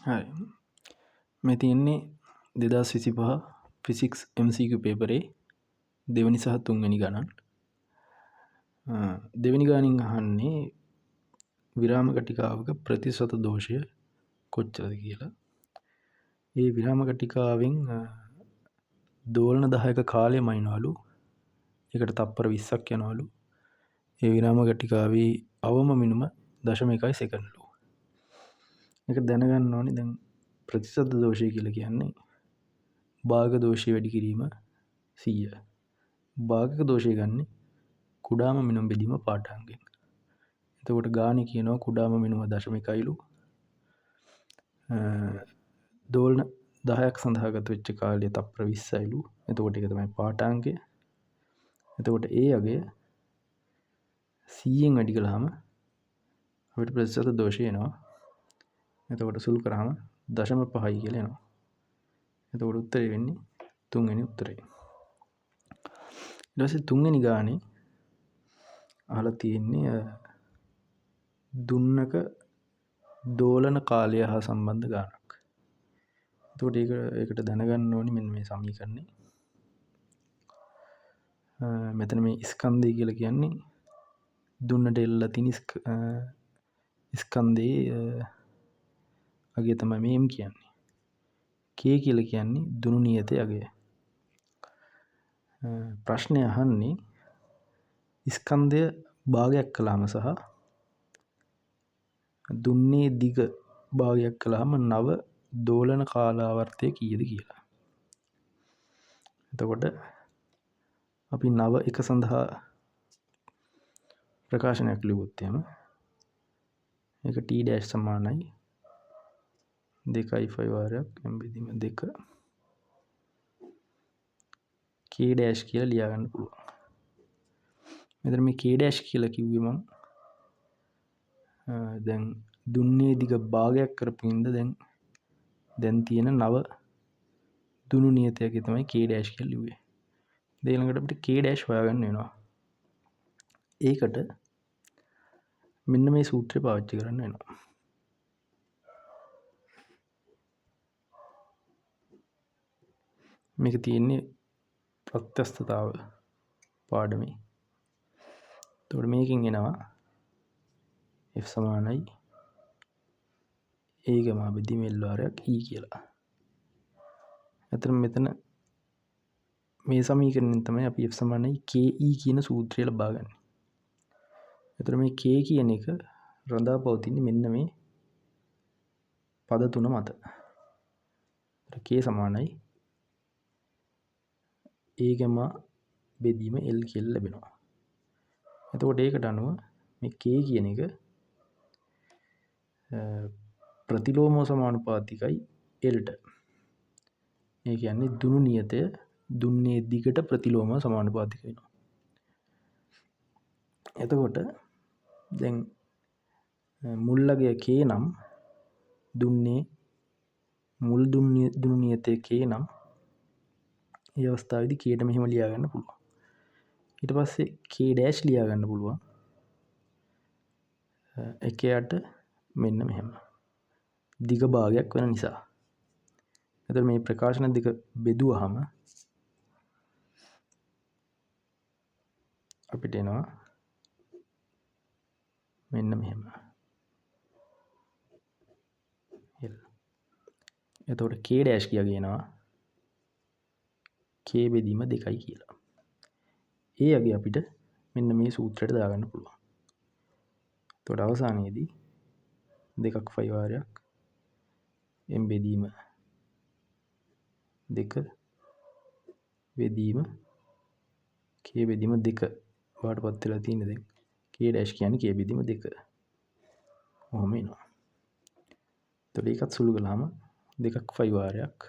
හරි. මේ තියෙන්නේ 2025 ෆිසික්ස් MCQ පේපරේ දෙවනි සහ තුන්වෙනි ගණන්. දෙවනි ගානින් අහන්නේ විරාම කටිකාවක ප්‍රතිශත දෝෂය කොච්චරද කියලා. ඒ විරාම කටිකාවෙන් දෝලන 10ක කාලය මනිනවලු. ඒකට තප්පර 20ක් යනවලු. ඒ විරාම කටිකාවේ අවම මිනුම 0.1 සෙකන්ඩ්ලු. ඒක දැනගන්න ඕනේ. දැන් ප්‍රතිශත දෝෂය කියලා කියන්නේ භාග දෝෂය වැඩි කිරීම 100. භාගක දෝෂය ගන්න කුඩාම මිනුම් බෙදීම පාඨාංගයෙන්. එතකොට ගානේ කියනවා කුඩාම මිනුම 0.1ලු. දෝලන 10ක් සඳහා ගත වෙච්ච කාලය තප්පර 20යිලු. එතකොට ඒක තමයි පාඨාංගය. එතකොට ඒ අගය 100න් වැඩි කළාම අපිට ප්‍රතිශත දෝෂය එනවා. එතකොට සුළු කරාම 0.5යි කියලා එනවා. එතකොට උත්තරේ වෙන්නේ තුන්වෙනි උත්තරේ. ඊට පස්සේ තුන්වෙනි ගානේ අහලා තියෙන්නේ දුන්නක දෝලන කාලය හා සම්බන්ධ ගානක්. එතකොට ඒකට දැනගන්න ඕනේ මෙන්න මේ සමීකරණේ. මෙතන මේ ස්කන්ධය කියලා කියන්නේ දුන්නට එල්ලලා තියෙන ස්කන්ධයේ අගය තමයි මේ M කියන්නේ. K කියලා කියන්නේ දුනු නියතයේ අගය. ප්‍රශ්නය අහන්නේ ස්කන්ධය භාගයක් කළාම සහ දුන්නේ දිග භාගයක් කළාම නව දෝලන කාලාවර්තය කීයද කියලා. එතකොට අපි නව එක සඳහා ප්‍රකාශනයක් ලියුවොත් එහෙම ඒක t dash සමානයි 2i5 වාරයක් m බෙදීම 2 k dash කියලා ලියා ගන්න පුළුවන්. මෙතන මේ k dash කියලා කිව්වේ මම දැන් දුන්නේ දිග භාගයක් කරපු ඉඳ දැන් තියෙන නව දුනු නියතයක තමයි k dash කියලා ලිව්වේ. ඊළඟට අපිට k dash හොයාගන්න වෙනවා. ඒකට මෙන්න මේ සූත්‍රය පාවිච්චි කරන්න වෙනවා. මේක තියෙන්නේ ප්‍රත්‍යස්ථතාව පාඩමේ. එතකොට මේකෙන් එනවා F සමානයි A ගමා බෙදීම L වාරයක් E කියලා. මෙතන මේ සමීකරණයෙන් තමයි අපි F සමානයි KE කියන සූත්‍රය ලබා ගන්න. එතකොට මේ K කියන එක රඳා පවතින්නේ මෙන්න මේ පද තුන මත. K සමානයි A ගමා බෙදීම L කියලා ලැබෙනවා. එතකොට ඒකට අනුව මේ K කියන එක ප්‍රතිලෝම සමානුපාතිකයි Lට. ඒ කියන්නේ දුනු නියතය දුන්නේ දිගට ප්‍රතිලෝම සමානුපාතික වෙනවා. එතකොට දැන් මුල් අගය K නම් දුන්නේ මුල් දුනු නියතය K නම් ඒ අවස්ථාවේදී K ට මෙහෙම ලියා ගන්න පුළුවන්. ඊට පස්සේ K dash ලියා ගන්න පුළුවන්. එකයට මෙන්න මෙහෙම. දිග භාගයක් වෙන නිසා. එතකොට මේ ප්‍රකාශන දෙක බෙදුවහම අපිට එනවා මෙන්න මෙහෙම. එතකොට K dash කියනවා K බෙදීම 2යි කියලා. ඒ අගේ අපිට මෙන්න මේ සූත්‍රයට දාගන්න පුළුවන්. එතකොට අවසානයේදී 2ක් 5 වාරයක් m බෙදීම 2 බෙදීම k බෙදීම 2 වඩපත් වෙලා තියෙන දැන් k dash කියන්නේ k බෙදීම 2. ඔහොම එනවා. එතකොට ඒකත් සුළු කළාම 2ක් 5 වාරයක්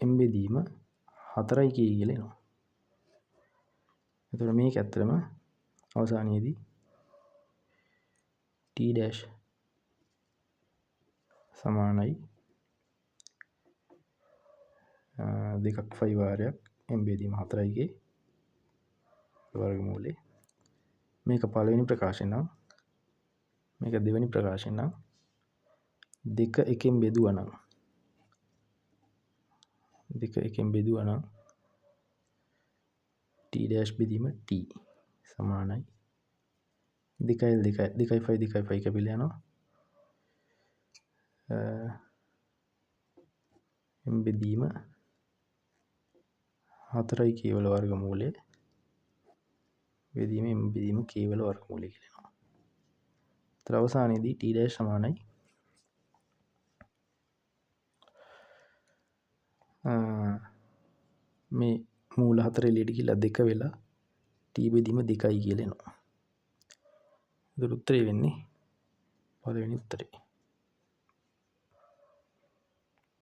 m බෙදීම 4යි k කියලා එනවා. එතකොට මේක ඇත්තටම අවසානයේදී t dash සමානයි 2ක් 5 වාරයක් m බෙදීම 4යි k වර්ගමූලේ මේක පළවෙනි ප්‍රකාශය නම් මේක දෙවෙනි ප්‍රකාශය නම් 2 එකෙන් බෙදුවා නම් 2 එකෙන් බෙදුවා නම් t dash බෙදීම t සමානයි 2l 2 2 5 2 5 කැපිලා යනවා m බෙදීම 4යි කේවල වර්ගමූලය බෙදීම m බෙදීම කේවල වර්ගමූලය කියලා එනවා. ඒතර අවසානයේදී t dash සමානයි මේ මූල 4 එළියට ගිහිල්ලා 2 වෙලා t බෙදීම 2යි කියලා එනවා. ඒතර උත්තරේ වෙන්නේ පළවෙනි උත්තරේ.